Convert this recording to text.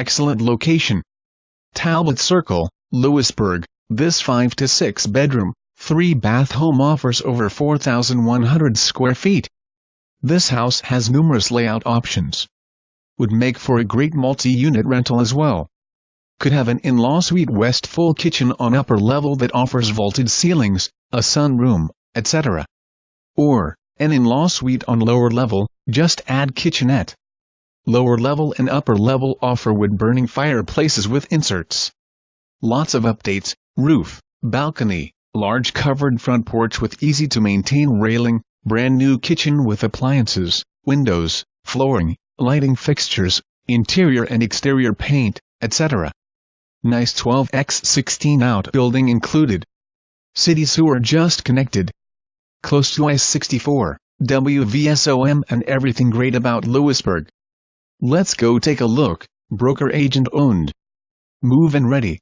excellent location. Talbott Circle, Lewisburg. This 5 to 6 bedroom, 3-bath home offers over 4,100 square feet. This house has numerous layout options. Would make for a great multi-unit rental as well. Could have an in-law suite west full kitchen on upper level that offers vaulted ceilings, a sunroom, etc. Or, an in-law suite on lower level, just add kitchenette. Lower level and upper level offer wood-burning fireplaces with inserts. Lots of updates: roof, balcony, large covered front porch with easy-to-maintain railing, brand new kitchen with appliances, windows, flooring, lighting fixtures, interior and exterior paint, etc. Nice 12x16 outbuilding included. City sewer just connected. Close to I-64, WVSOM, and everything great about Lewisburg. Let's go take a look. Broker agent owned. Move-in ready.